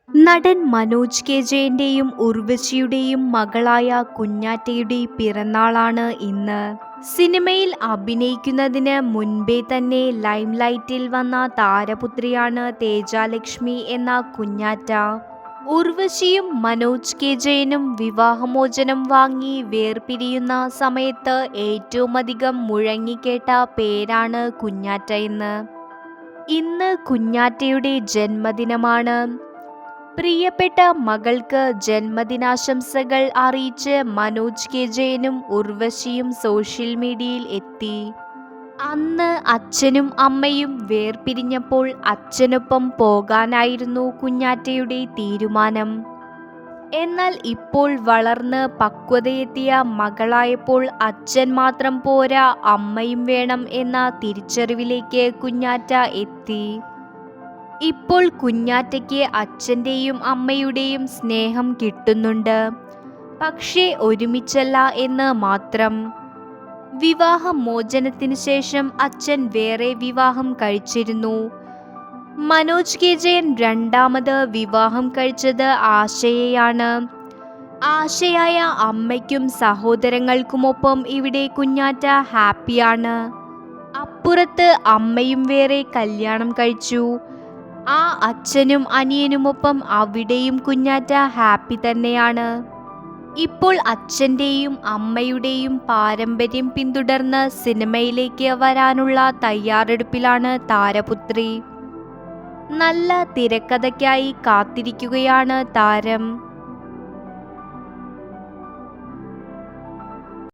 നടൻ മനോജ് കെ ജയന്റെയും ഉർവശിയുടെയും മകളായ കുഞ്ഞാറ്റയുടെ പിറന്നാളാണ് ഇന്ന്. സിനിമയിൽ അഭിനയിക്കുന്നതിന് മുൻപേ തന്നെ ലൈംലൈറ്റിൽ വന്ന താരപുത്രിയാണ് തേജാലക്ഷ്മി എന്ന കുഞ്ഞാറ്റ. ഉർവശിയും മനോജ് കെ ജയനും വിവാഹമോചനം വാങ്ങി വേർപിരിയുന്ന സമയത്ത് ഏറ്റവുമധികം മുഴങ്ങിക്കേട്ട പേരാണ് കുഞ്ഞാറ്റ എന്ന്. ഇന്ന് കുഞ്ഞാറ്റയുടെ ജന്മദിനമാണ്. പ്രിയപ്പെട്ട മകൾക്ക് ജന്മദിനാശംസകൾ അറിയിച്ച് മനോജ് കെ ജയനും ഉർവശിയും സോഷ്യൽ മീഡിയയിൽ എത്തി. അന്ന് അച്ഛനും അമ്മയും വേർപിരിഞ്ഞപ്പോൾ അച്ഛനൊപ്പം പോകാനായിരുന്നു കുഞ്ഞാറ്റയുടെ തീരുമാനം. എന്നാൽ ഇപ്പോൾ വളർന്ന് പക്വതയെത്തിയ മകളായപ്പോൾ അച്ഛൻ മാത്രം പോരാ, അമ്മയും വേണം എന്ന തിരിച്ചറിവിലേക്ക് കുഞ്ഞാറ്റ എത്തി. ഇപ്പോൾ കുഞ്ഞാറ്റയ്ക്ക് അച്ഛൻ്റെയും അമ്മയുടെയും സ്നേഹം കിട്ടുന്നുണ്ട്, പക്ഷേ ഒരുമിച്ചല്ല എന്ന് മാത്രം. വിവാഹമോചനത്തിന് ശേഷം അച്ഛൻ വേറെ വിവാഹം കഴിച്ചിരുന്നു. മനോജ് കെ ജയൻ രണ്ടാമത് വിവാഹം കഴിച്ചത് ആശയെയാണ്. ആശയായ അമ്മയ്ക്കും സഹോദരങ്ങൾക്കുമൊപ്പം ഇവിടെ കുഞ്ഞാറ്റ ഹാപ്പിയാണ്. അപ്പുറത്ത് അമ്മയും വേറെ കല്യാണം കഴിച്ചു. ആ അച്ഛനും അനിയനുമൊപ്പം അവിടെയും കുഞ്ഞാറ്റ ഹാപ്പി തന്നെയാണ്. ഇപ്പോൾ അച്ഛൻ്റെയും അമ്മയുടെയും പാരമ്പര്യം പിന്തുടർന്ന് സിനിമയിലേക്ക് വരാനുള്ള തയ്യാറെടുപ്പിലാണ് താരപുത്രി. നല്ല തിരക്കഥയ്ക്കായി കാത്തിരിക്കുകയാണ് താരം.